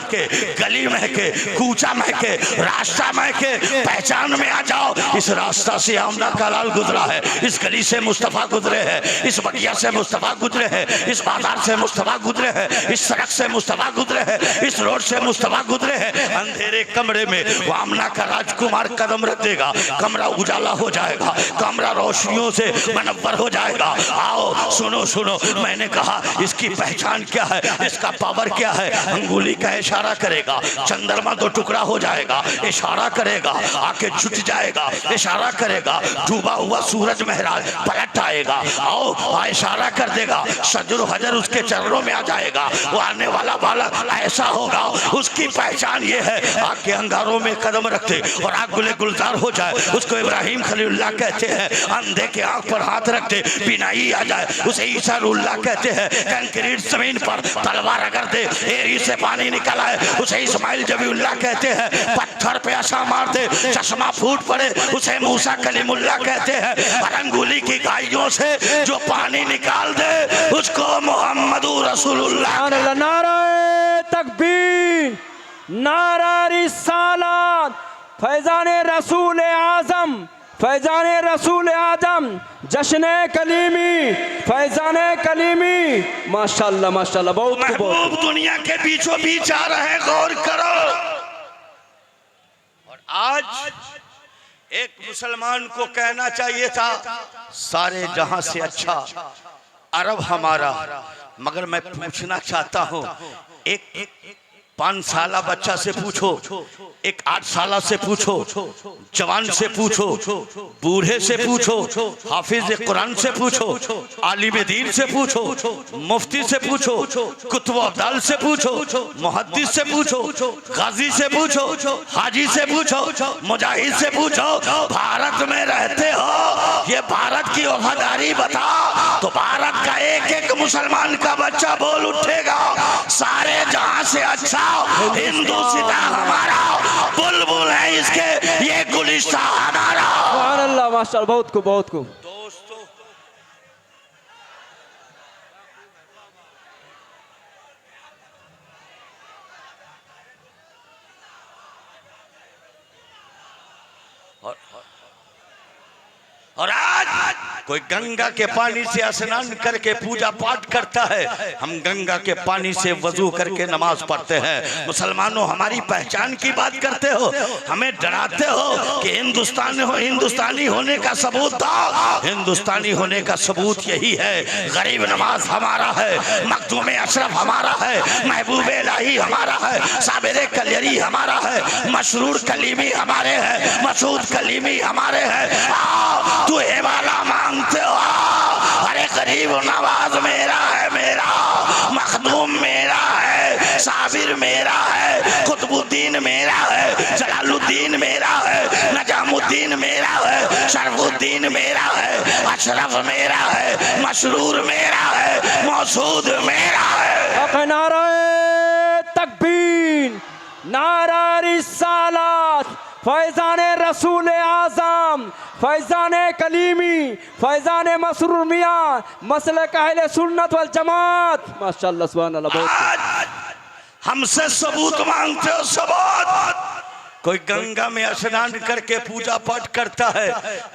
महके, गली महके, कूचा महके, रास्ता महके, पहचान में आ जाओ। इस रास्ता से आमना का लाल गुजरा है, इस गली से मुस्तफा गुजरे हैं, इस बगिया से मुस्तफा गुजरे हैं, इस बाजार से मुस्तफा गुजरे हैं, इस सड़क से मुस्तफा गुजरे हैं, इस रोड से मुस्तफा गुजरे हैं। अंधेरे कमरे में वो आमना का राजकुमार कदम रख देगा, कमरा उजाला हो जाएगा, कमरा रोशनियों से मनव्वर हो जाएगा। आओ सुनो सुनो, मैंने कहा इसकी पहचान क्या है, इसका पावर क्या है। अंगुली का इशारा करेगा, चंद्रमा दो टुकड़ा हो जाएगा, इशारा करेगा आके झुक जाएगा, इशारा करेगा डूबा हुआ सूरज महराज पलट आएगा। आओ इशारा कर देगा, सजर हजर उसके चरणों में आ जाएगा। वो आने वाला बालक ऐसा होगा, उसकी पहचान ये है आके अंगारों में कदम रखते और आग गुले गुलजार हो जाए, उसको इब्राहिम खलीलुल्लाह कहते हैं। अंधे के आंख पर हाथ रखते बीनाई आ जाए, उसे ईसाउल्लाह कहते हैं। कंक्रीट जमीन पर तलवार अगर दे एरी से पानी निकल आए, उसे इस्माइल जबीउल्लाह कहते हैं। पत्थर पे आशा मार दे चश्मा फूट पड़े, उसे मूसा कलीमुल्लाह कहते हैं। और अंगुली की गायों से जो पानी निकाल दे, उसको मोहम्मदुर रसूलुल्लाह। नारे तकबीर, नारा रिसालत, फैजाने रसूल आजम, फैजाने रसूल आजम, जश्न कलीमी, फैजाने कलीमी। माशाल्लाह माशाल्लाह, बहुत महबूब दुनिया के बीचों बीच आ रहे हैं, गौर करो। और आज एक मुसलमान को कहना चाहिए था सारे जहां से अच्छा अरब हमारा, मगर मैं पूछना चाहता हूं, एक 5 साला बच्चा से पूछो, एक 8 साला से पूछो, जवान से पूछो, बूढ़े से पूछो, हाफिज कुरान से पूछो, आलिम दीन से पूछो, मुफ्ती से पूछो, कुतुब अब्दाल से पूछो, मुहद्दिस से पूछो, गाजी से पूछो, हाजी से पूछो, मुजाहिद से पूछो, भारत में रहते हो, ये भारत की वफादारी बता, तो भारत का एक एक मुसलमान का बच्चा बोल उठेगा सारे जहां से अच्छा हिंदुस्तान हमारा, बुलबुल है इसके ये गुलिस्तान हमारा। सुभान अल्लाह माशाल्लाह, बहुत खूब बहुत खूब। दोस्तों और आज कोई गंगा के पानी से स्नान करके पूजा पाठ करता है, हम गंगा के पानी से वजू करके नमाज पढ़ते हैं। मुसलमानों हमारी पहचान की बात करते हो, हमें डराते हो कि हिंदुस्तानी होने का सबूत दो। हिंदुस्तानी होने का सबूत यही है, गरीब नवाज हमारा है, मखदूम अशरफ हमारा है, महबूब इलाही हमारा है, साबिर कलियरी हमारा है, मशरूर कलीमी हमारे हैं, मसूद कलीमी हमारे हैं। तू ये वाला मांगते हो, अरे गरीब नवाज मेरा है, मेरा मखदूम मेरा है, साबिर मेरा है, कुतुबुद्दीन मेरा है, जलालुद्दीन मेरा है, नजामुद्दीन मेरा है, शरफुद्दीन मेरा है, अशरफ मेरा है, मशरूर मेरा है, मसूद मेरा है। नारा तकबीर, नारा रिसालत, फैजाने रसूल आजम, फैजाने कलीमी, फैजाने मसरूर मियां, मसलक अहले सुन्नत वल जमात। माशाल्लाह सुभान अल्लाह, बहुत हमसे सबूत मांगते हो, सबूत। कोई गंगा में स्नान करके पूजा पाठ करता है,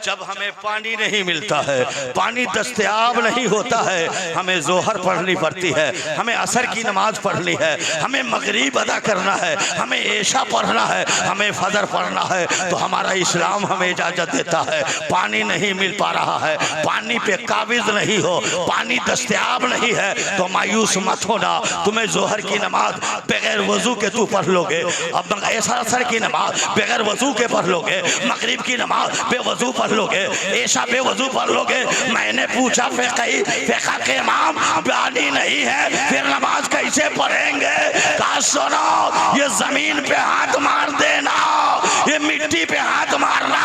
जब हमें पानी नहीं मिलता है, पानी दस्तयाब नहीं होता है, हमें जोहर पढ़नी पड़ती है, हमें असर की नमाज पढ़नी है, हमें मगरिब अदा करना है, हमें ऐशा पढ़ना है, हमें फजर पढ़ना है, तो हमारा इस्लाम हमें इजाजत देता है। पानी नहीं मिल पा रहा है, पानी पे काबिज नहीं हो, पानी दस्तयाब नहीं है, तो मायूस मत होना। तुम्हें जोहर की नमाज बगैर वजू के तू पढ़ लोगे, अब ऐसा असर की नमाज बगैर वजू के पढ़ लोगे, मगरिब की नमाज बेवजू पढ़ लोगे, ऐशा बेवजू पढ़ लोगे। मैंने पूछा फिक़ह के इमाम पानी नहीं है फिर नमाज कैसे पढ़ेंगे? कहा सुनो, ये जमीन पे हाथ मार देना, ये मिट्टी पे हाथ मारना,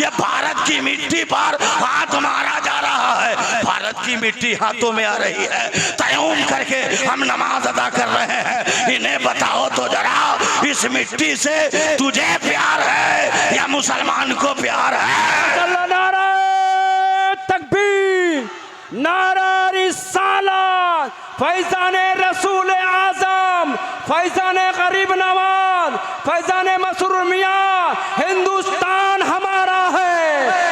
ये भारत की मिट्टी पर हाथ मारा जा रहा है, भारत की मिट्टी हाथों में आ रही है, तयम्मुम करके हम नमाज अदा कर रहे हैं। इन्हें बताओ तो जरा, इस मिट्टी से तुझे प्यार है या मुसलमान को प्यार है? नारा तकबीर, नारा रिसालत, फैजान रसूल आजम, फैजान गरीब नवाज, फैजान मसरूर मियाँ, हिंदुस्तान हमारा है,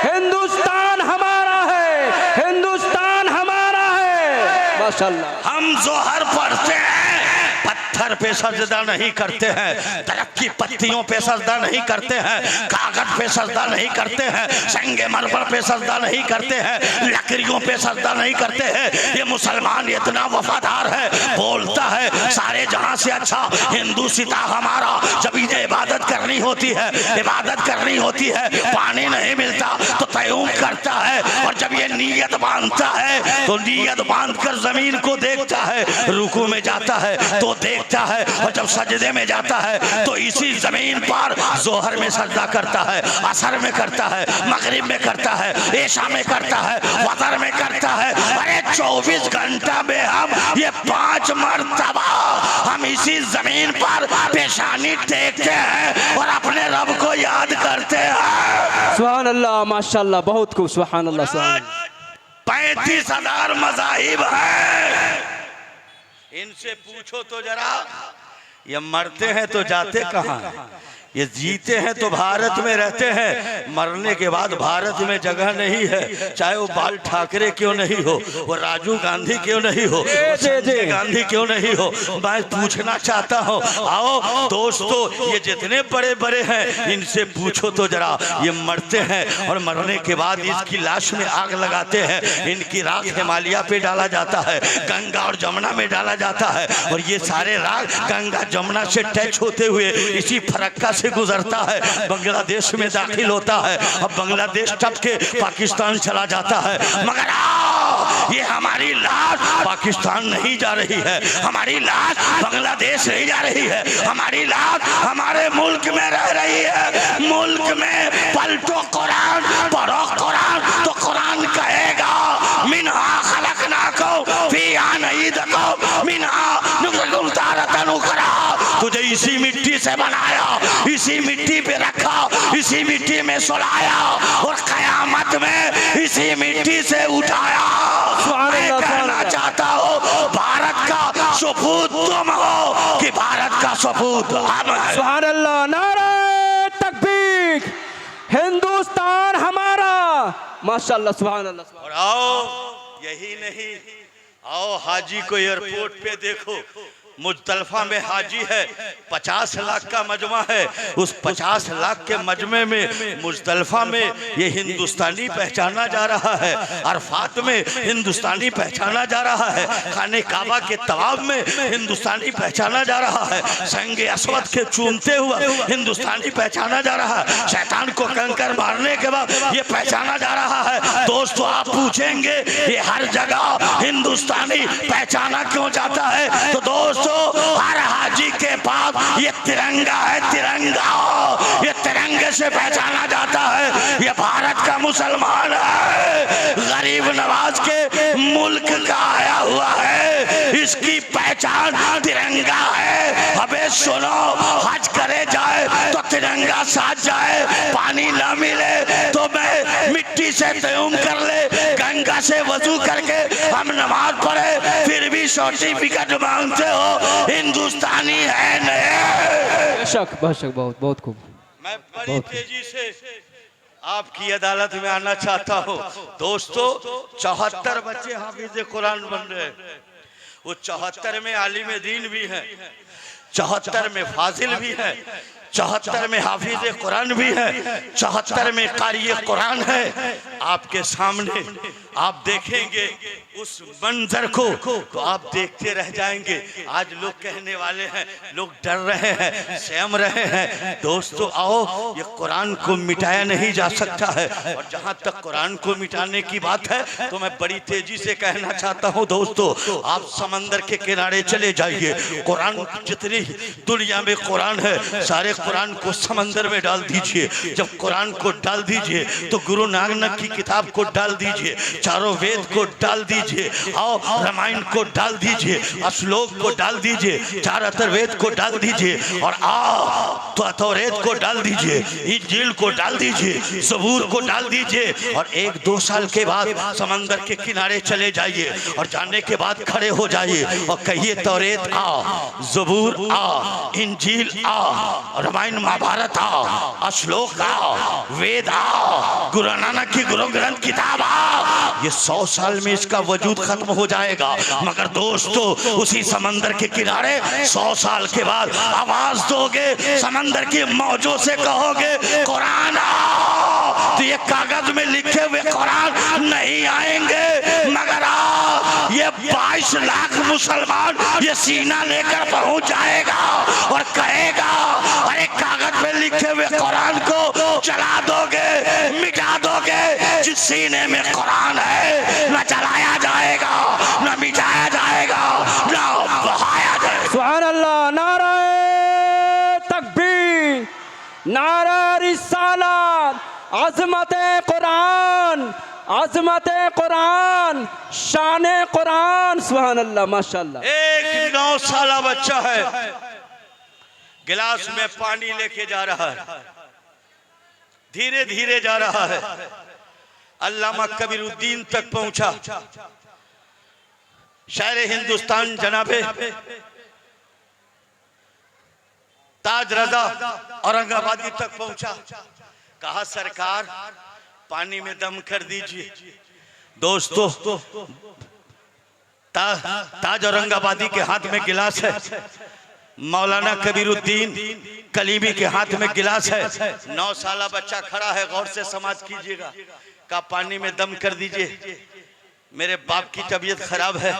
हिंदुस्तान हमारा है, हिंदुस्तान हमारा है। माशाल्लाह। हम जोहर पढ़ते हैं, पत्थर पे सजदा नहीं करते हैं, दरख्त की पत्तियों पे सजदा नहीं करते हैं, कागज पे सजदा नहीं करते हैं, संगे मरमर पे सजदा नहीं करते हैं, लकड़ियों पे सजदा नहीं करते हैं। ये मुसलमान इतना वफादार है, बोलता है सारे जहां से अच्छा हिंदू सिता हमारा। जब इन्हें इबादत करनी होती है, इबादत करनी होती है, पानी नहीं मिलता तो तयम्मुम करता है, और जब ये नीयत बांधता है तो नीयत बांध कर जमीन को देखता है, रुकू में जाता है तो देखता है, और जब सजदे में जाता है तो इसी जमीन पर जोहर में सजदा करता है, असर में करता है, मगरिब में करता है, ऐशा में करता है, वतर में करता है। अरे 24 घंटा में हम ये 5 मरतबा हम इसी जमीन पर पेशानी टेकते हैं और अपने रब को याद करते हैं। सुभान अल्लाह, माशाल्लाह, बहुत खूब, सुभान अल्लाह, सुभान अल्लाह। 35,000 मज़ाहिब हैं, इनसे पूछो तो जरा, ये मरते हैं तो जाते कहाँ, ये जीते हैं तो भारत में रहते हैं, मरने के बाद भारत में जगह नहीं है। चाहे वो बाल ठाकरे क्यों नहीं हो, वो राजीव गांधी क्यों नहीं हो, संजय गांधी क्यों नहीं हो, मैं पूछना चाहता हूँ। आओ दोस्तों, ये जितने बड़े बड़े हैं इनसे पूछो तो जरा, ये मरते हैं और मरने के बाद इसकी लाश में आग लगाते हैं, इनकी राख हिमालय पे डाला जाता है, गंगा और जमुना में डाला जाता है, और ये सारे राख गंगा जमुना से टच होते हुए इसी फरक्का से गुजरता है, बांग्लादेश में दाखिल होता है, अब बांग्लादेश टप के पाकिस्तान चला जाता है। मगर ये हमारी लाश पाकिस्तान नहीं जा रही है, हमारी लाश बांग्लादेश नहीं जा रही है, हमारी लाश हमारे मुल्क में रह रही है। मुल्क में पलटो कुरान, पढ़ो कुरान, तो कुरान कहेगा मिन्हा खलकनाकुम फिहा नुईदकुम मिन्हा नुखरिजुकुम तारतन उखरा। तुझे इसी मिट्टी से बनाया, इसी मिट्टी पे रखा, इसी मिट्टी में सुलाया, और कयामत में इसी मिट्टी से उठाया। मैं कहना चाहता हूँ, भारत का सपूत तुम हो कि भारत का सपूत हम हैं। सुभान अल्लाह, नारे तकबीर, हिंदुस्तान हमारा, माशाल्लाह, सुभान अल्लाह। और आओ, यही नहीं, आओ हाजी को एयरपोर्ट पे देखो, मुजतलफा में हाजी है, 50 लाख का मजमा है, उस 50 लाख के मजमे में मुजतलफा में ये हिंदुस्तानी पहचाना जा रहा है, अरफात में हिंदुस्तानी पहचाना जा रहा है, खाने काबा के तवाब में हिंदुस्तानी पहचाना जा रहा है, संगे असवद के चूमते हुए हिंदुस्तानी पहचाना जा रहा है, शैतान को कंकर मारने के बाद ये पहचाना जा रहा है। दोस्तों, आप पूछेंगे ये हर जगह हिंदुस्तानी पहचाना क्यों जाता है, तो दोस्तों हर हाजी के पास ये तिरंगा है, तिरंगा, ये तिरंगे से पहचाना जाता है ये भारत का मुसलमान है, गरीब नवाज के मुल्क का आया हुआ है, इसकी पहचान तिरंगा है। अबे सुनो, हज करे जाए तो तिरंगा साथ जाए, पानी ना मिले तो मैं मिट्टी से तयम्मुम कर ले, गंगा से वजू करके हम नमाज पढ़े, फिर भी सर्टिफिकेट मांगते हो, हिंदुस्तानी है नहीं। बेशक, बेशक, बहुत बहुत खूब। मैं बड़ी तेजी से आपकी अदालत में आना चाहता हूँ। दोस्तों, 74 बच्चे हाफिज कुरान बन रहे हैं, वो 74 में आलिम दीन भी हैं, 74 में फाजिल भी है, 74 में हाफिज कुरान भी है, 74 में कारी कुरान है। आपके सामने आप देखेंगे उस मंजर को तो आप देखते रह जाएंगे। आज लोग कहने वाले हैं, लोग डर रहे हैं, सहम रहे हैं। दोस्तों आओ, ये कुरान को मिटाया नहीं जा सकता है, और जहाँ तक कुरान को मिटाने की बात है तो मैं बड़ी तेजी से कहना चाहता हूँ दोस्तों, आप समंदर के किनारे चले जाइए, कुरान जितनी दुनिया में कुरान है सारे कुरान को समंदर में डाल दीजिए। जब कुरान को डाल दीजिए तो गुरु नानक की किताब को डाल दीजिए, चारों वेद को डाल दीजिए और रामायण को डाल दीजिए, श्लोक को डाल दीजिए, चार अथर्ववेद को डाल दीजिए और तो तौरेत को डाल दीजिए, इंजील को डाल दीजिए, ज़बूर को डाल दीजिए और 1-2 साल के बाद समंदर के किनारे चले जाइए और जाने के बाद खड़े हो जाइए और कहिए तौरेत आ, ज़बूर आ, इंजील आ, रामायण महाभारत आ, श्लोक आ, वेद आ, गुरु नानक की गुरु ग्रंथ किताब आ। ये 100 साल में इसका वजूद खत्म हो जाएगा। मगर दोस्तों उसी समंदर के किनारे 100 साल के बाद आवाज दोगे समंदर की मौजों से, कहोगे कुरान आओ, तो ये कागज में लिखे हुए कुरान नहीं आएंगे, मगर ये 22 लाख मुसलमान ये सीना लेकर पहुंच जाएगा और कहेगा अरे कागज में लिखे हुए कुरान को चला दोगे, मिटा दोगे, जिस सीने में कुरान है न चलाया जाएगा, न मिटाया जाएगा, न बहाया जाएगा। सुभान अल्लाह। नारे तकबीर, नारा रिसालत, अज़मते कुरान, अज़मते कुरान, शाने कुरान। सुभान अल्लाह, माशाअल्लाह। एक 9 साला बच्चा है, गिलास में पानी लेके जा रहा है, धीरे धीरे जा रहा है, अल्लामा कबीरुद्दीन तक पहुंचा। शायर हिंदुस्तान जनाबे ताज रजा औरंगाबादी तक पहुंचा। कहा सरकार पानी में दम कर दीजिए। दोस्तों ताज औरंगाबादी के हाथ में गिलास है, मौलाना कबीरुद्दीन कलीमी के हाथ में गिलास है, 9 साला बच्चा खड़ा है, गौर से समाज कीजिएगा। का पानी में दम कर दीजिए, मेरे बाप की तबीयत खराब है,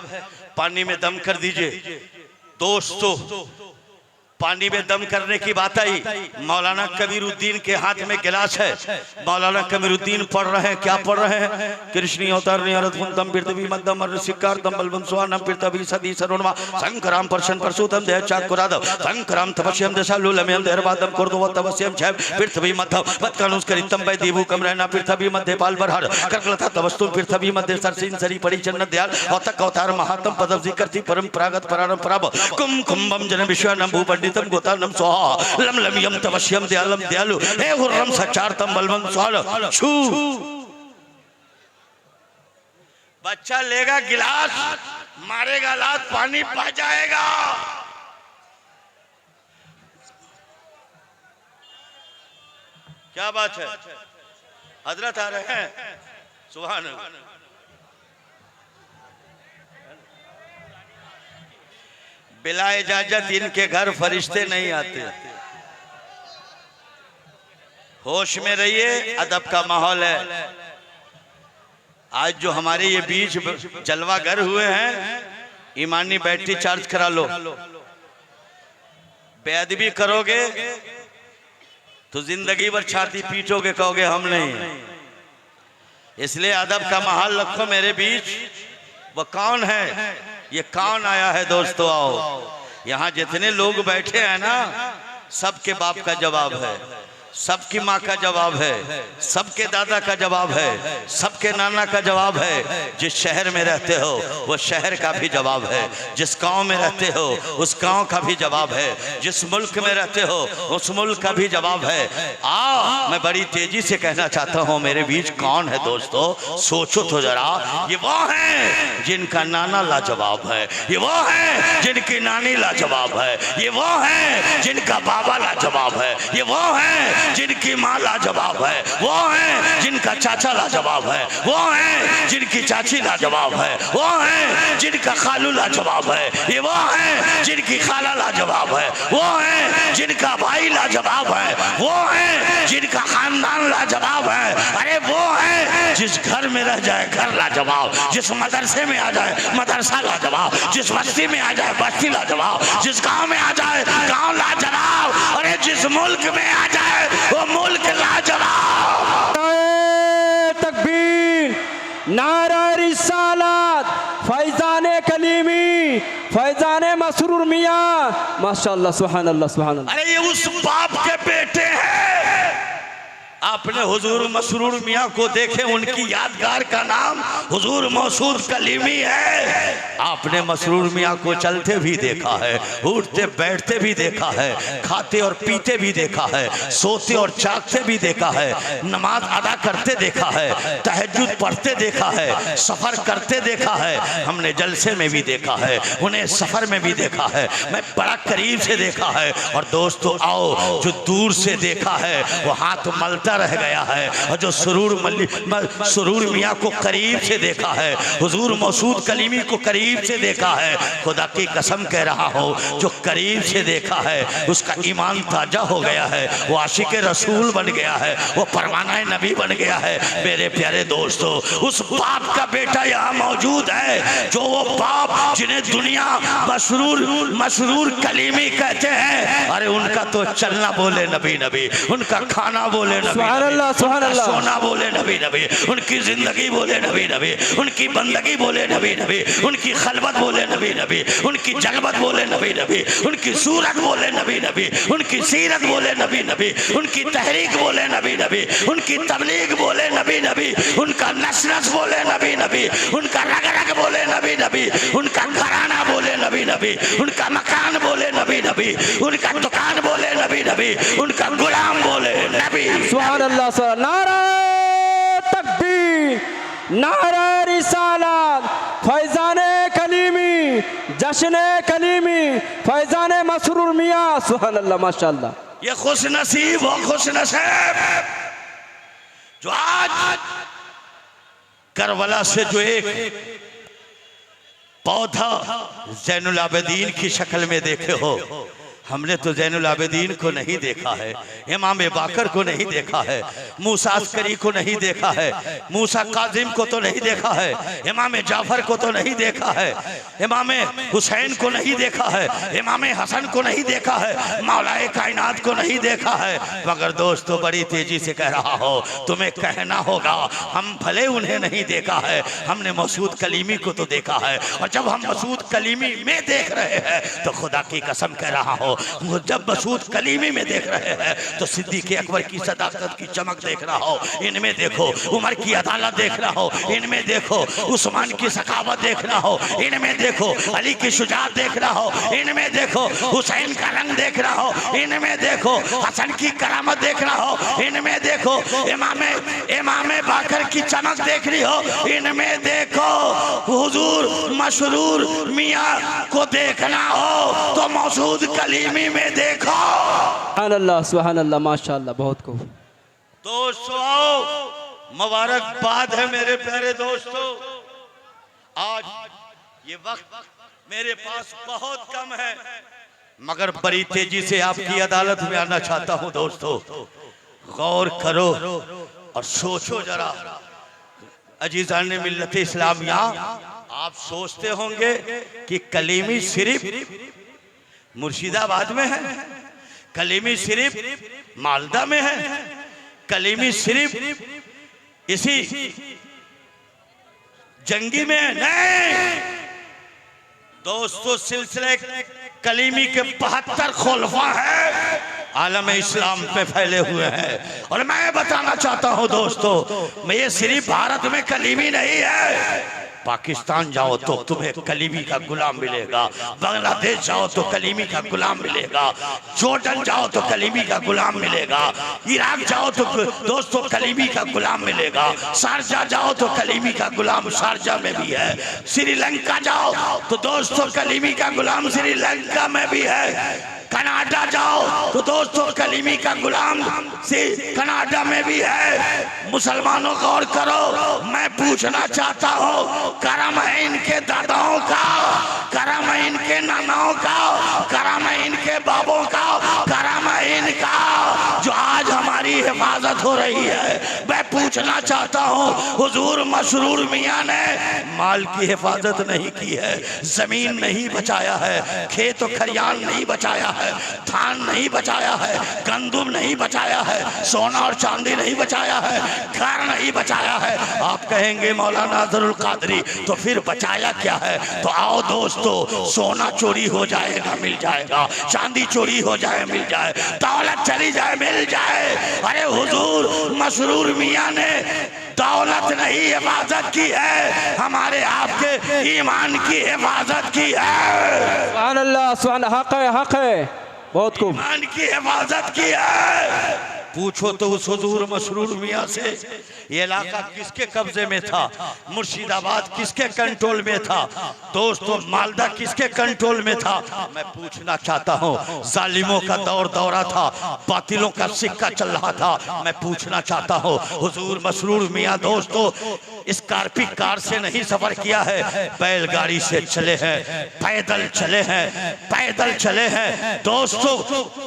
पानी में दम कर दीजिए। दोस्तों पानी में दम करने की बात आई, मौलाना कबीरुद्दीन के हाथ में गिलास है, मौलाना कबीरुद्दीन पढ़ रहे हैं। क्या पढ़ रहे हैं? कृष्णी अवतार निरतम पृथ्वी मध्यम सिक्कारतम बलवम स्वानम पृथ्वी सदी सरुणमा संकराम परशन परशुतम दे चाकुरादव संकराम तपस्यम दशालुलमयम देरवादम कुर्दव तपस्यम छय पृथ्वी मध्यम वत्कानुस्करितम वै देवु कमरना पृथ्वी मध्य पाल बरहर कर्कलता तवस्तु पृथ्वी मध्य सरसिन सरी परिचन्न दयाल औतक अवतार महात्म पदव जिकरति परंपरागत परंपराब कुम कुंभम जन विश्वनम भूपंडित गोतानम स्वाहा लम लम यम तवश्यम दयालम दयालु हे हुर्रम सचारतम बलवम स्वाल छू। बच्चा लेगा गिलास, मारेगा लात, पानी पा जाएगा। क्या बात है? हजरत आ रहे हैं, सुभान अल्लाह। बिला इजाजत इनके घर फरिश्ते नहीं आते। होश में रहिए, अदब का माहौल है। आज जो हमारे ये बीच जलवागर हुए हैं, ईमानी बैटरी चार्ज करा लो। बेअदबी करोगे तो जिंदगी भर छाती पीटोगे, कहोगे हम नहीं। इसलिए अदब का माहौल रखो मेरे बीच। वो कौन है? ये कौन आया है? दोस्तों आओ, यहाँ जितने लोग बैठे हैं ना, सबके बाप का जवाब है, सबकी माँ का जवाब है, सबके दादा का जवाब है, सबके नाना का जवाब है। जिस शहर में रहते हो वो शहर का भी जवाब है, जिस गांव में रहते हो उस गांव का भी जवाब है, जिस मुल्क में रहते हो उस मुल्क का भी जवाब है। मैं बड़ी तेजी से कहना चाहता हूँ, मेरे बीच कौन है दोस्तों? सोचो तो जरा। ये वो हैं जिनका नाना लाजवाब है, ये वो हैं जिनकी नानी लाजवाब है, ये वो हैं जिनका बाबा लाजवाब है, ये वो हैं जिनकी माँ लाजवाब है, वो हैं जिनका चाचा लाजवाब है, वो हैं जिनकी चाची लाजवाब है, वो हैं जिनका खालू लाजवाब है, ये वो हैं जिनकी खाला लाजवाब है, वो हैं जिनका भाई लाजवाब है, वो हैं जिनका खानदान लाजवाब है। अरे वो हैं जिस घर में रह जाए घर लाजवाब, जिस मदरसे में आ जाए मदरसा लाजवाब, जिस बस्ती में आ जाए बस्ती लाजवाब, जिस गांव में आ जाए गांव लाजवाब, अरे जिस मुल्क में आ जाए वो मुल्क लाजवाब। तकबीर, नारा रिसालत, फैजाने कलीमी, फैजाने मसरूर मियाँ। माशाअल्लाह, सुभान अल्लाह, सुभान अल्लाह। अरे ये उस बाप के बेटे हैं आपने हुजूर मसरूर मियाँ को देखे, उनकी यादगार का नाम हुजूर मौसूद कलीमी है। आपने मसरूर मियाँ को चलते भी देखा है, उठते बैठते भी देखा है, खाते और पीते भी देखा है, सोते और जागते भी देखा है, नमाज अदा करते देखा है, तहज्जुद पढ़ते देखा है, सफ़र करते देखा है, हमने जलसे में भी देखा है, उन्हें सफ़र में भी देखा है, मैं बड़ा करीब से देखा है। और दोस्तों आओ, जो दूर से देखा है वो हाथ मलता रह गया है, और जो सुरूर मियाँ को करीब से देखा है, हुजूर मौसूद कलीमी को करीब से देखा है, खुदा की कसम कह रहा हूँ, जो करीब से देखा है उसका ईमान ताजा हो गया है, वो आशिक रसूल बन गया है, वो परवाना नबी बन गया है। मेरे प्यारे दोस्तों, उस बाप का बेटा यहाँ मौजूद है, जो वो बाप जिन्हें दुनिया मसरूर कलीमी कहते हैं। अरे उनका तो चलना बोले नबी नबी, उनका खाना बोले नबी, सोना बोले नबी नबी, उनकी जिंदगी बोले नबी नबी, उनकी बंदगी बोले नबी नबी, उनकी खलबत बोले नबी नबी, उनकी जलबत बोले नबी नबी, उनकी सूरत बोले नबी नबी, उनकी सीरत बोले नबी नबी, उनकी तहरीक बोले नबी नबी, उनकी तबलीग बोले नबी नबी, उनका नस नस बोले नबी नबी, उनका रग रग बोले नबी नबी, उनका घराना बोले नबी नबी, उनका मकान बोले नबी नबी, उनका दुकान बोले नबी नबी, उनका गुलाम बोले नबी। सुभान अल्लाह। नारा तकबीर, नारा रिसालत, फैजाने कलीमी, जश्ने कलीमी, फैजाने मसरूर मियाँ। सुभान अल्लाह, माशाअल्लाह। ये खुश नसीब और खुश नसीब जो आज करबला से जो एक पौधा ज़ैनुल आबिदीन की शक्ल में देखे हो, हमने तो ज़ैनुल आबिदीन को नहीं देखा है, इमाम बाकर को नहीं देखा है, मूसा अस्करी को नहीं देखा है, मूसा काजिम को तो नहीं देखा है, इमाम जाफर को तो नहीं देखा है, इमाम हुसैन को नहीं देखा है, इमाम हसन को नहीं देखा है, मौलाए कायनात को नहीं देखा है। मगर दोस्तों, बड़ी तेजी से कह रहा हो, तुम्हें कहना होगा, हम भले उन्हें नहीं देखा है, हमने मौसूद कलीमी को तो देखा है। और जब हम मौसूद कलीमी में देख रहे हैं तो खुदा की कसम कह रहा हो, जब मसूद कलीमी में देख रहे हैं तो सिद्दीक़ अकबर की सदाकत की चमक देख रहा हो, इनमें देखो, उमर की अदालत देख रहा हो, इनमें देखो, उस्मान की सखावत देख रहा हो, इनमें देखो, अली की शुजाअत देख रहा हो, इनमें देखो, हुसैन का रंग देख रहा हो, इनमें देखो, हसन की करामत देख रहा हो, इनमें देखो, इमाम बाकर की चमक देख रही हो, इनमें देखो, हुजूर मसरूर मियाँ को देखना हो तो मौसूद कलीमी में देखो। सुभान अल्लाह, सुभान अल्लाह, माशाअल्लाह, बहुत खूब। दोस्तों, मुबारकबाद है मेरे प्यारे दोस्तों। आज ये वक्त मेरे पास बहुत कम है, मगर बड़ी तेजी से आपकी अदालत में आना चाहता हूं। दोस्तों, गौर करो और सोचो जरा। अजीज़ान मिल्लत इस्लामिया, आप सोचते होंगे कि कलीमी सिर्फ मुर्शिदाबाद में है, कलीमी सिर्फ मालदा में है, कलीमी सिर्फ इसी जंगी में है। नहीं दोस्तों, सिलसिले कलीमी के 72 खुलफा है, आलम इस्लाम पे फैले हुए हैं। और मैं बताना चाहता हूं दोस्तों, मैं ये सिर्फ भारत में कलीमी नहीं है, पाकिस्तान जाओ तो तुम्हें कलीमी का गुलाम मिलेगा, बांग्लादेश जाओ तो कलीमी का गुलाम मिलेगा, जॉर्डन जाओ तो कलीमी का गुलाम मिलेगा, इराक जाओ तो दोस्तों कलीमी का गुलाम मिलेगा, शारजा जाओ तो कलीमी का गुलाम शारजा में भी है, श्रीलंका जाओ तो दोस्तों कलीमी का गुलाम श्रीलंका में भी है, कनाडा जाओ तो दोस्तों कलीमी का गुलाम कनाडा में भी है। मुसलमानों गौर करो, मैं पूछना चाहता हूँ, करम है इनके दादाओं का, करम है इनके नानाओं का, करम है इनके बाबों का, करम है इनका जो आज हमारी हिफाजत हो रही है। मैं पूछना चाहता हूँ, हुजूर मसरूर मियाँ ने माल की हिफाजत नहीं की है, जमीन नहीं बचाया है, खेत खरियान नहीं बचाया है, धान नहीं बचाया है, गंदुम नहीं बचाया है, सोना और चांदी नहीं बचाया है, घर नहीं बचाया है। आप कहेंगे मौलाना अजहरुल कादरी तो फिर बचाया क्या है? तो आओ दोस्तों, सोना चोरी हो जाएगा मिल जाएगा, चांदी चोरी हो जाए मिल जाए, दौलत चली जाए मिल जाए। अरे हुजूर मसरूर मियाँ ने दौलत नहीं हिफाजत की है, हमारे आपके ईमान की हिफाजत की है। सुभान अल्लाह, सुभान, हक है, बहुत खूब। ईमान की हिफाजत की है। पूछो तो उस हुजूर मसरूर मियाँ से, ये इलाका किसके कब्जे में था? मुर्शिदाबाद किसके कंट्रोल में था? दोस्तों मालदा किसके कंट्रोल में था? मैं पूछना चाहता हूँ, जालिमों का दौर दौरा था, बातिलों का सिक्का चल रहा था। मैं पूछना चाहता हूँ, हुजूर मसरूर मियाँ दोस्तों स्कॉर्पियो कार से नहीं सफर किया है, बैलगाड़ी से चले हैं, पैदल चले हैं, पैदल चले हैं। दोस्तों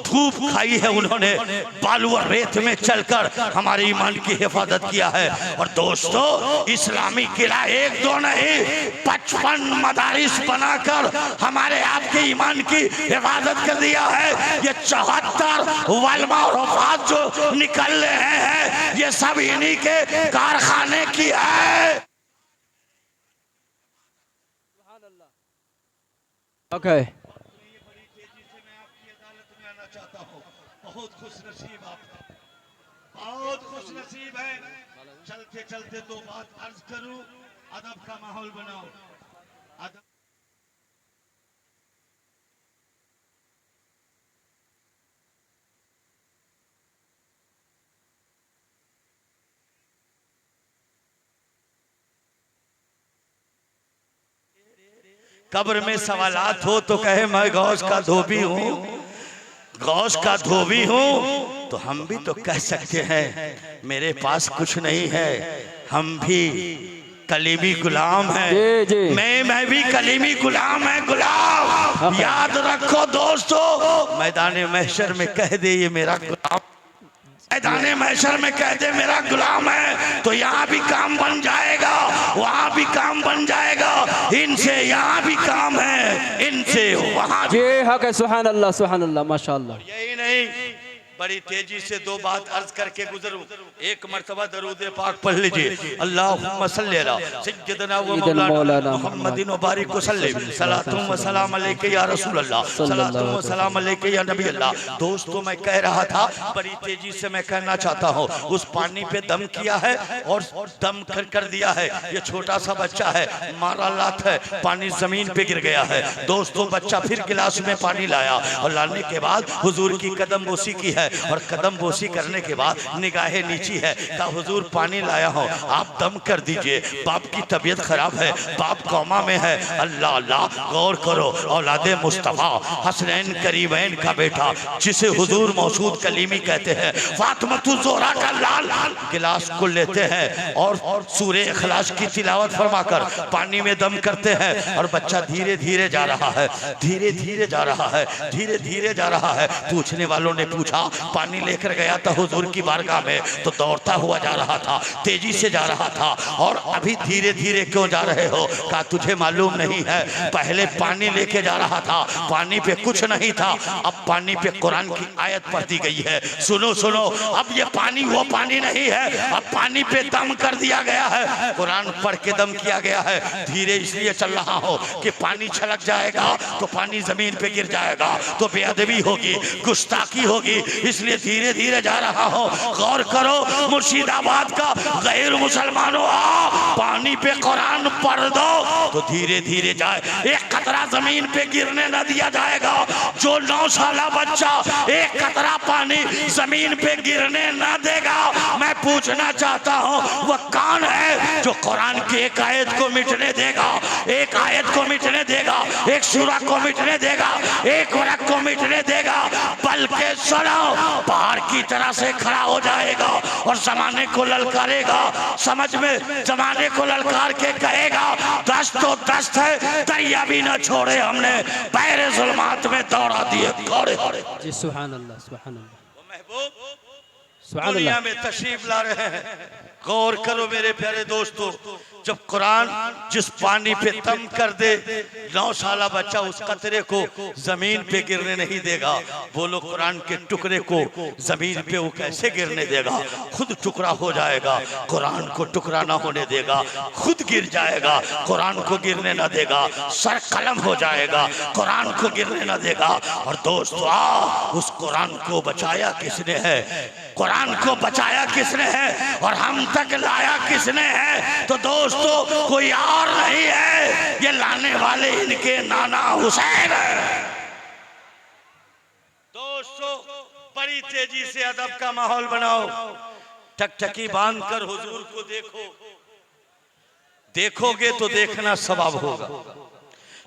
धूप खाई है उन्होंने, बालू और रेत में चलकर हमारे ईमान की हिफाजत किया है। और दोस्तों इस्लामी किला एक दो नहीं 55 मदारिस बनाकर हमारे आपके ईमान की हिफाजत कर दिया है। ये 74 वलमा और वफात जो निकल रहे हैं, ये सब इन्हीं के कारखाने की है। ओके, बहुत खुश नसीब आप, बहुत खुश नसीब है। चलते चलते दो बात अर्ज करूं, अदब का माहौल बनाओ। अदब कब्र में सवालात हो तो कहे मैं गौस का धोबी हूँ, गौस का धोबी हूँ। तो हम भी तो कह सकते हैं मेरे पास कुछ नहीं है, हम भी कलीमी गुलाम हैं। मैं भी कलीमी गुलाम है, गुलाम। याद रखो दोस्तों, मैदान महशर में कह दे ये मेरा गुलाम, मैदान महशर में कह दे मेरा गुलाम है, तो यहाँ भी काम बन जाएगा, वहाँ भी काम बन जाएगा। इनसे यहाँ भी काम है, इनसे वहाँ भी। ये हक है। सुभान अल्लाह, सुभान अल्लाह, माशाअल्लाह। यही नहीं, बड़ी तेजी से दो बात अर्ज करके गुजरूं। एक मर्तबा दरूद पाक पढ़ लीजिए, अल्लाहुम्मा सल्ली अला सय्यदना व मौलाना मुहम्मदिन व बारिक वसल्लिम, सलातुम व सलाम अलैका या रसूल अल्लाह, सलातुम व सलाम अलैका या नबी अल्लाह। दोस्तों मैं कह रहा था, बड़ी तेजी से मैं कहना चाहता हूँ, उस पानी पे दम किया है और दम कर दिया है। ये छोटा सा बच्चा है, मारा लात है, पानी जमीन पे गिर गया है। दोस्तों बच्चा फिर गिलास में पानी लाया और लाने के बाद हुजूर की कदम बोसी की है, और कदम बोसी करने के बाद निगाहें नीची है। कहा हुजूर पानी लाया हूँ, आप दम कर दीजिए, बाप की तबीयत खराब है, बाप कोमा में है। अल्लाह अल्लाह, गौर करो, औलादे मुस्तफ़ा हसनैन करीमैन का बेटा जिसे हुजूर मौसूद कलीमी कहते हैं, फातिमतुल ज़ोहरा का लाल, गिलास को लेते हैं और सूरे इखलास की तिलावत फरमाकर पानी में दम करते हैं। और बच्चा धीरे धीरे जा रहा है, धीरे धीरे जा रहा है, धीरे धीरे जा रहा है। पूछने वालों ने पूछा, पानी लेकर गया था हुजूर की बारगाह में तो दौड़ता हुआ जा रहा था, तेजी से जा रहा था, और अभी धीरे धीरे क्यों जा रहे हो? कहा तुझे मालूम नहीं है, पहले पानी लेके जा रहा था, पानी पे कुछ नहीं था, अब पानी पे कुरान की आयत पढ़ दी गई है। सुनो सुनो, अब ये पानी वो पानी नहीं है, अब पानी पे दम कर दिया गया है, कुरान पढ़ के दम किया गया है। धीरे इसलिए चल रहा हो कि पानी छलक जाएगा तो पानी जमीन पे गिर जाएगा तो बेअदबी होगी, गुस्ताखी होगी, इसलिए धीरे धीरे जा रहा हूँ। गौर करो, मुर्शिदाबाद का गैर मुसलमानों आ, पानी पे कुरान पढ़ दो तो धीरे धीरे जाए, एक कतरा जमीन पे गिरने न दिया जाएगा। जो 9 साला बच्चा एक कतरा पानी जमीन पे गिरने न देगा। मैं पूछना चाहता हूँ वह कौन है जो कुरान की एक आयत को मिटने देगा, एक आयत को मिटने देगा, एक सूरा को मिटने देगा, एक वरक को मिटने देगा, बल्कि सुनो पहाड़ की तरह से खड़ा हो जाएगा और जमाने को ललकारेगा। समझ में, जमाने को ललकार के कहेगा दस्त तो दस्त है, दरिया भी न छोड़े हमने, पैरे जुल्मात में दौड़ा दिए घोड़े। जी सुभान अल्लाह, सुभान अल्लाह। महबूब सुभान दुनिया अल्लाह। में तशरीफ ला रहे हैं। गौर करो मेरे प्यारे दोस्तों, जब कुरान जिस पानी पे दम कर दे 9 साला बच्चा उस कतरे को जमीन पे गिरने नहीं देगा। बोलो कुरान के टुकड़े को जमीन पे वो कैसे गिरने देगा? खुद टुकड़ा हो जाएगा, कुरान को टुकड़ा ना होने देगा। खुद गिर जाएगा, कुरान को गिरने ना देगा। सर कलम हो जाएगा, कुरान को गिरने ना देगा। और दोस्तों उस कुरान को बचाया किसने है? कुरान को बचाया किसने है और हम तक लाया किसने है? तो दोस्तों कोई और नहीं है, ये लाने वाले इनके नाना हुसैन है। दोस्तों बड़ी तेजी से अदब का माहौल बनाओ। टकटकी बांध कर हुजूर को देखो, देखोगे तो देखना सवाब होगा,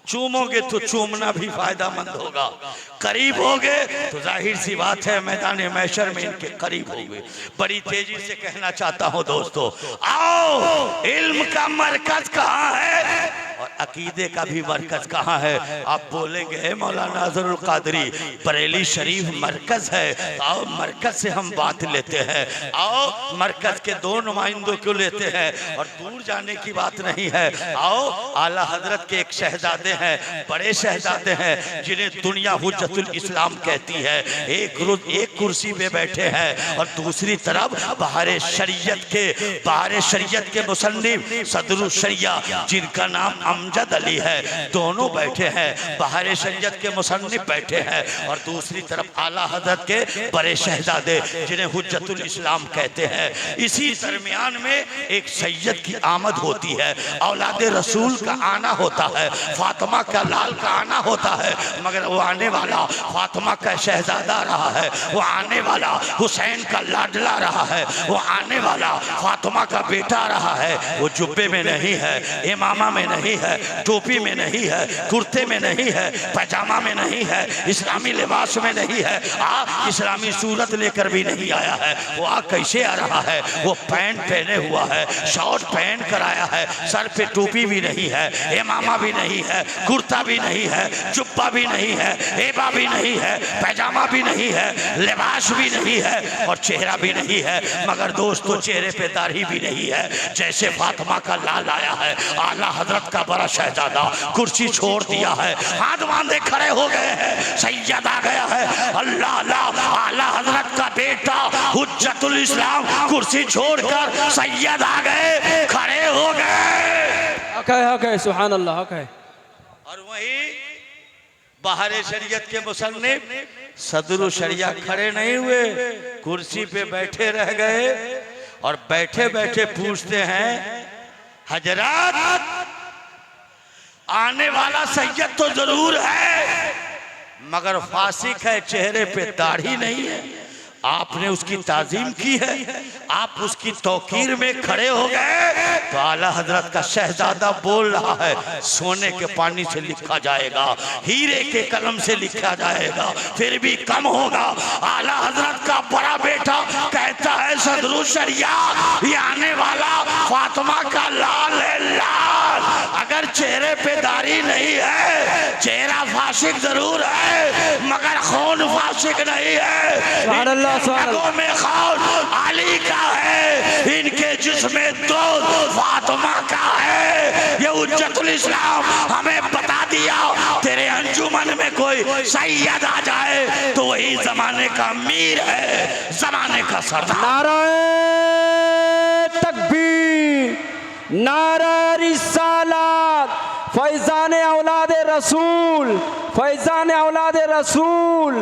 चूमोगे तो चूमना भी फायदामंद होगा, करीब होगे तो जाहिर सी बात है मैदान महशर में इनके करीब होगे। बड़ी तेजी से कहना चाहता हूं दोस्तों, आओ इल्म का मरकज कहाँ है और अकीदे का भी मरकज कहाँ है? आप बोलेंगे मौलाना अजहरुल कादरी बरेली शरीफ मरकज है, तो आओ मरकज से हम बात लेते हैं। आओ मरकज के 2 नुमाइंदों को लेते हैं और दूर जाने की बात नहीं है। आओ आला हजरत के एक शहजादे हैं, बड़े शहजादे हैं जिन्हें दुनिया हुज्जतुल इस्लाम कहती है। एक कुर्सी पे बैठे हैं और दूसरी तरफ बाहर शरीयत के मुसन्निफ सदरुल शरिया जिनका नाम अमजद अली है, दोनों बैठे हैं। बाहर शरीयत के मुसन्निफ बैठे हैं और दूसरी तरफ आला हजरत के बड़े शहजादे जिन्हें हुज्जतुल इस्लाम कहते हैं। इसी दरमियान में एक सैयद की आमद होती है, औलाद रसूल का आना होता है, फातिमा का लाल का आना होता है। मगर वो आने वाला फातिमा का शहजादा रहा है, वो आने वाला हुसैन का लाडला रहा है, वो आने वाला फातिमा का बेटा रहा है। वो जुब्बे में नहीं है, इमामा में नहीं है, टोपी में नहीं है, कुर्ते में नहीं है, पैजामा में नहीं है, इस्लामी लिबास में नहीं है, इस्लामी सूरत लेकर भी नहीं आया है। वो कैसे आ रहा है? वो पैंट पहने हुआ है, शॉर्ट पहन कर आया है, सर पे टोपी भी नहीं है, इमामा भी नहीं है, कुर्ता भी नहीं है, जुब्बा भी नहीं है, एबा भी नहीं है, पैजामा भी नहीं है, लिबास भी नहीं है और चेहरा भी नहीं है। मगर दोस्तों चेहरे पे दाढ़ी भी नहीं है। जैसे फातिमा का लाल आया है, आला हजरत का बड़ा शहजादा कुर्सी छोड़ दिया है, हाथ बांधे खड़े हो गए हैं, सैयद आ गया है। अल्लाह अल्लाह, आला हजरत का बेटा हुज्जतुल इस्लाम कुर्सी छोड़कर सैयद आ गए, खड़े हो गए। हक है सुभान अल्लाह, हक है। और वही बाहर शरीयत के मुसन्निफ सदरुल शरिया खड़े नहीं हुए, कुर्सी पे बैठे रह गए और बैठे बैठे पूछते हैं, हजरत आने वाला सैयद तो जरूर है मगर फासिक है, चेहरे पे दाढ़ी नहीं है, आपने उसकी ताजीम की है, आप उसकी तौकीर में खड़े हो गए। तो आला हजरत का शहजादा बोल रहा है, सोने के पानी से लिखा जाएगा, हीरे के कलम से लिखा जाएगा, फिर भी कम होगा। आला हजरत का बड़ा बेटा कहता है, सदरुल शरिया ये आने वाला फातिमा का लाल है, लाल। अगर चेहरे पे दाढ़ी नहीं है, चेहरा फासिक जरूर है मगर खून फासिक नहीं है। रगों में खून अली का है, इनके जिस्म दूध फातिमा का है। ये हुज्जतुल इस्लाम हमें बता दिया, तेरे अंजुमन में कोई सैयद आ जाए तो वही जमाने का अमीर है, जमाने का सरदार। नाराए तकबीर, नारा रिसालत, फैजान औलाद रसूल, फैजान औलाद रसूल,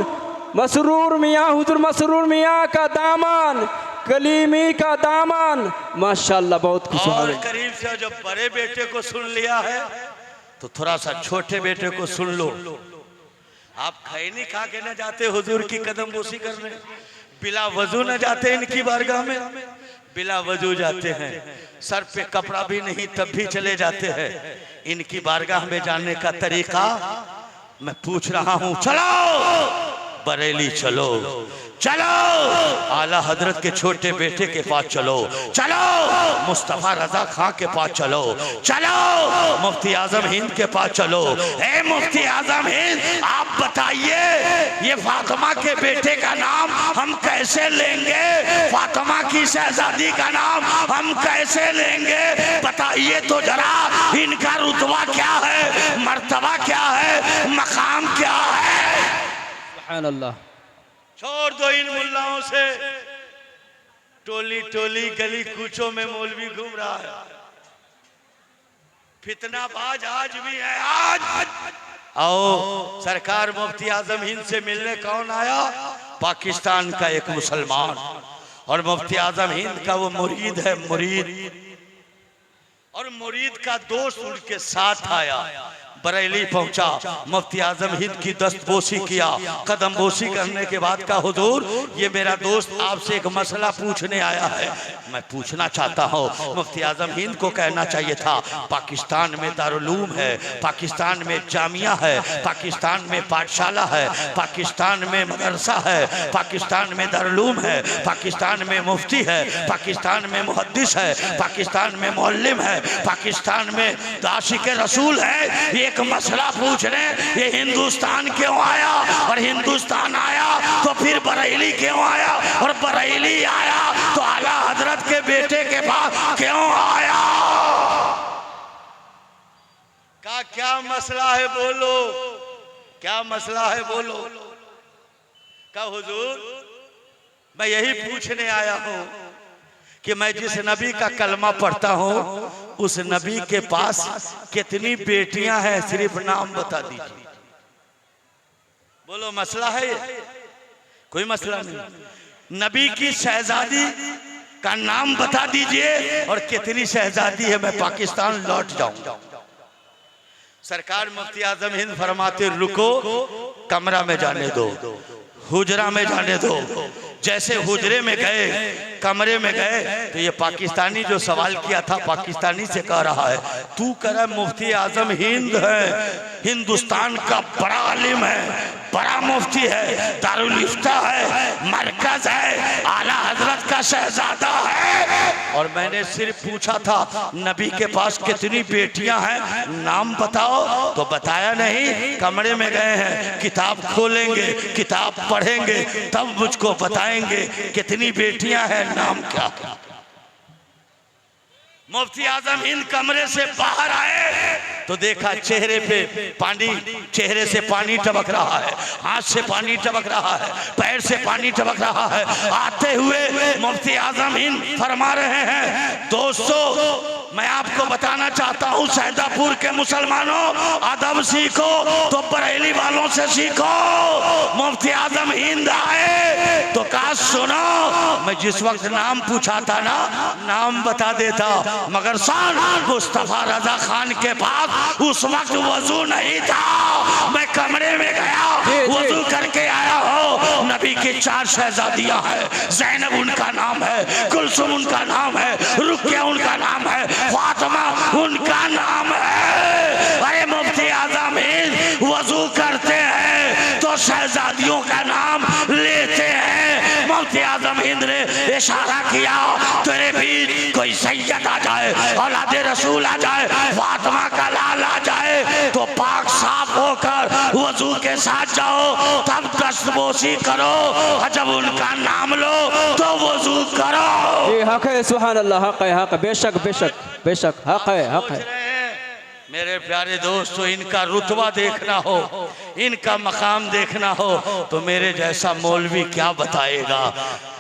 मसरूर मियाँ, हुजूर मसरूर मियाँ का दामन, कलीमी का दामन, माशाल्लाह बहुत खुश। और करीब से जब बड़े बेटे को सुन लिया है तो थोड़ा सा छोटे बेटे को सुन लो। आप खैनी खा के न जाते हुजूर की कदम बोसी करने, बिला वजू न जाते इनकी बारगाह में, बिला वजू जाते हैं, सर पे कपड़ा भी नहीं तब भी चले जाते हैं। इनकी बारगाह में जाने का तरीका मैं पूछ रहा हूं। चलो बरेली चलो, चलो आला हजरत के छोटे बेटे के पास चलो, चलो मुस्तफा रजा खां के पास चलो, चलो मुफ्ती आजम हिंद के पास चलो। ए मुफ्ती आजम हिंद, आप बताइए ये फातिमा के बेटे का नाम हम कैसे लेंगे, फातिमा की शहजादी का नाम हम कैसे लेंगे, बताइए तो जरा। इनका रुतबा क्या है, मर्तबा क्या है, मकाम क्या है? सुभान अल्लाह। छोड़ दो इन मुल्लाओं से, टोली टोली गली कूचों में मौलवी घूम रहा है, फितनाबाज आज भी है। आज आओ सरकार मुफ्ती आजम हिंद से मिलने कौन आया? पाकिस्तान का एक मुसलमान, और मुफ्ती आजम हिंद का वो मुरीद है, मुरीद, और मुरीद का दोस्त उनके साथ आया। बरेली पहुंचा, मुफ्ती आजम हिंद की दस्तबोसी किया, कदम बोसी करने के बाद का हुजूर ये मेरा दोस्त आपसे एक मसला पूछने आया है। मैं पूछना चाहता हूँ। मुफ्ती आजम हिंद को कहना चाहिए था पाकिस्तान में दारुलूम है, पाकिस्तान में जामिया है, पाकिस्तान में पाठशाला है, पाकिस्तान में मदरसा है, पाकिस्तान में दारुलूम है, पाकिस्तान में मुफ्ती है, पाकिस्तान में मुहद्दिस है, पाकिस्तान में मुअल्लिम है, पाकिस्तान में आशिक रसूल है। एक मसला पूछने ये हिंदुस्तान क्यों आया, और हिंदुस्तान आया तो फिर बरेली क्यों आया, और बरेली आया तो आला हजरत के बेटे के पास क्यों आया? का क्या मसला है बोलो, क्या मसला है बोलो। का हुजूर मैं यही पूछने आया हूं कि मैं जिस नबी का कलमा पढ़ता हूं उस नबी के पास कितनी बेटियां हैं, सिर्फ नाम बता दीजिए। बोलो मसला है ये? कोई मसला नहीं। नबी की शहजादी का नाम बता दीजिए और कितनी शहजादी है, मैं पाकिस्तान लौट जाऊं। सरकार मुफ्ती आजम हिंद फरमाते रुको, कमरा में जाने दो, हुजरा में जाने दो। जैसे हुजरे में गए, कमरे में गए, तो ये पाकिस्तानी जो सवाल किया था पाकिस्तानी से कह रहा है, तू कह रहा मुफ्ती आजम हिंद है, हिंदुस्तान का बड़ा आलिम है, बड़ा मुफ्ती है, दारुल इफ्ता है, मरकज है, आला हजरत का शहजादा है। और मैंने सिर्फ पूछा था नबी के पास कितनी बेटियां हैं, नाम बताओ, तो बताया नहीं। कमरे में गए हैं, किताब खोलेंगे, किताब पढ़ेंगे, तब मुझको बताएंगे कितनी बेटियां हैं, नाम क्या। मुफ्ती आजम हिंद कमरे से बाहर आए तो देखा चेहरे पे पानी, चेहरे से पानी टपक रहा है, हाथ से पानी टपक रहा है, पैर से पानी टपक रहा है। आते हुए मुफ्ती आजम हिंद फरमा रहे हैं, दोस्तों मैं आपको बताना चाहता हूँ, सैदापुर के मुसलमानों अदब सीखो तो बरेली वालों से सीखो। मुफ्ती आजम हिंद आए तो कहा सुनो, मैं जिस वक्त नाम पूछा था ना, नाम बता देता, मगर सान मुस्तफा रजा खान के पास उस वक्त वजू नहीं था। मैं कमरे में गया, वजू करके आया हो। नबी की 4 शहजादियां हैं, ज़ैनब उनका नाम है, कुलसुम उनका नाम है, रुकिया उनका नाम है, फातिमा उनका नाम है। अरे मुफ्ती आजम हिंद वजू करते हैं तो शहजादियों का नाम लेते हैं। मुफ्ती आजम हिंद ने इशारा किया, तेरे बीच कोई सैयद आ जाए, औलादे रसूल आ जाए, फातिमा का लाल आ जाए, तो पाक साफ होकर वजू के साथ जाओ, तब दस्तबोसी करो, जब उनका नाम लो तो वजू करो। ये हक है, सुभान अल्लाह, हक है, हक, बेशक बेशक बेशक, हक है, हक है। मेरे प्यारे दोस्तों, इनका रुतबा देखना हो, इनका मकाम देखना हो तो मेरे जैसा मौलवी क्या बताएगा।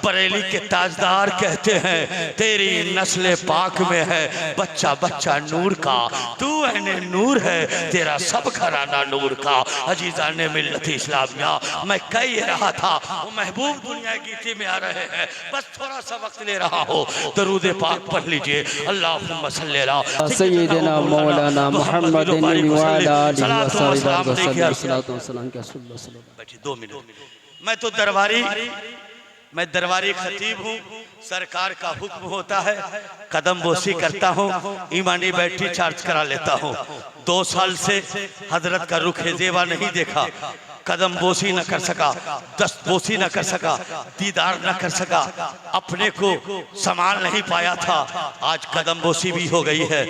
बरेली के ताजदार कहते हैं, तेरी नस्ल पाक में है बच्चा बच्चा नूर का, तू है नूर है, तेरा सब घराना नूर का। अजीजा ने मिल्लत इस्लामिया, मैं कह रहा था वो महबूब दुनिया गीती में आ रहे हैं, बस थोड़ा सा वक्त ले रहा हो, दरूद पाक पढ़ लीजिए। अल्लाहुम्मा सल्ली अला सय्यिदना मौलाना मुहम्मदिन व अला आलिहि व सल्लम। 2 मिनट। मैं दरबारी खतीब हूँ, सरकार का हुक्म होता है, कदम बोसी करता हूँ, ईमानी बैटरी चार्ज करा लेता हूँ। 2 साल से हजरत का रुख जेबा नहीं देखा, कदम बोसी न कर सका, दस्त बोसी न कर सका, दीदार न कर सका, अपने को संभाल नहीं पाया था। आज कदम बोसी भी हो गई है,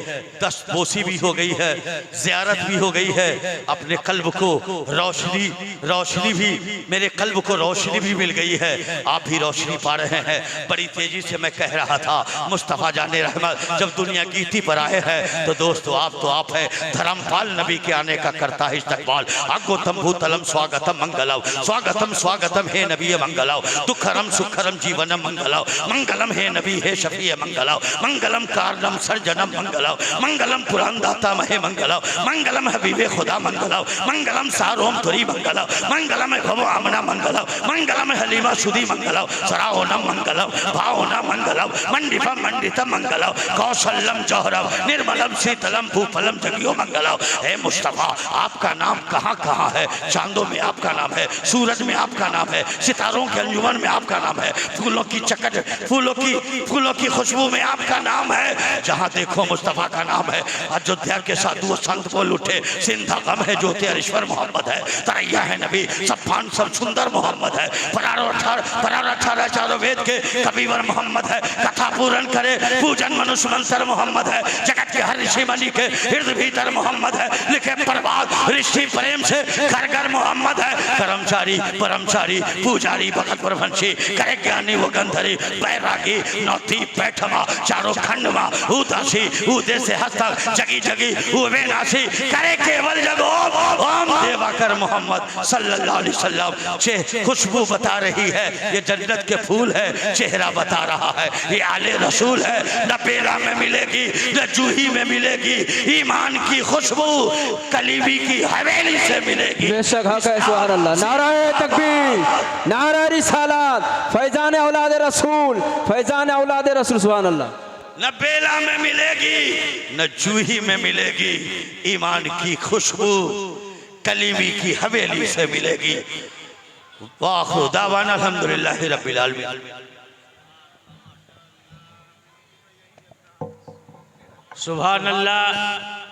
दस्त बोसी भी हो गई है, ज़ियारत भी हो गई है। अपने कल्ब को रोशनी भी, मेरे कल्ब को रोशनी भी मिल गई है। आप भी रोशनी पा रहे हैं। बड़ी तेजी से मैं कह रहा था, मुस्तफ़ा जाने रहमत जब दुनिया गीती पर आए हैं तो दोस्तों आप है। धर्मपाल नबी के आने का करता है इस्तकबाल। आगोतम भूतलम स्वागतम मंगलम, स्वागतम स्वागतम हे नबी मंगलम, दुखरम सुखरम जीवनम मंगलम, मंगलम हे नबी हे शफी मंगलम, मंगलम कारणम सर्जनम मंगलम, मंगलम पुराण दाता महे मंगलम, मंगलम हबीबे खुदा मंगलम, मंगलम सारोम तुरी मंगलम, मंगलम भवो आमना मंगलम, मंगलम हलीमा सुदी मंगलम, सराओनम मंगलम, भाओनम मंगलम, मंडिपम मंडितम मंगलम, कौशल्यम जौहरम, निर्मलम शीतलम भूफलम जगियो मंगलम। हे मुस्तफ़ा, आपका नाम कहाँ कहाँ है? चांदों में आपका नाम है, सूरज में आपका नाम है, सितारों के अंजुमन में आपका नाम है, फूलों की चकट, फूलों की खुशबू में आपका नाम है। जहाँ देखो मुस्तफ़ा का नाम है। अयोध्या के साधु वो संत बोल उठे, सिंधा गम है ज्योति अरिश्वर मोहम्मद है, तरैया है नबी सफान सब सुंदर मोहम्मद है, परार 18 चारों वेद के कबीवर मोहम्मद है, कथा पूरन करे पूजन मनुष्य मंत्र मोहम्मद है, जगत के हर ऋषि मणि के हृदय भीतर मोहम्मद है, लिखे प्रभात ऋषि प्रेम से घर घर मोहम्मद है, कर्मचारी परमचारी पूजारी भगत प्रभंशी करे ज्ञानी वो गंधरी बैरागी नौती पैठमा चारों खंडमा उदासी उदय से हस्तक जगी जगी उबेनासी करे केवल जगो ओम देवाकर मोहम्मद सल्लल्लाहु अलैहि वसल्लम। खुशबू बता रही है ये जन्नत के फूल है, चेहरा बता रहा है ये आले रसूल है। न पेड़ा में मिलेगी न जूही में मिलेगी, ईमान की खुशबू कलीबी की हवेली से मिलेगी। बेशक हक है, सुभान अल्लाह। नाराए तकबीर, नारा रिसालत, फैजान औलाद रसूल, फैजान औलाद रसूल, सुभान अल्लाह। न बेला में मिलेगी न जूही में मिलेगी, ईमान की खुशबू कलीबी की हवेली से मिलेगी। वाखिरु दावाना अल्हम्दुलिल्लाहि रब्बिल आलमीन। सुभान अल्लाह।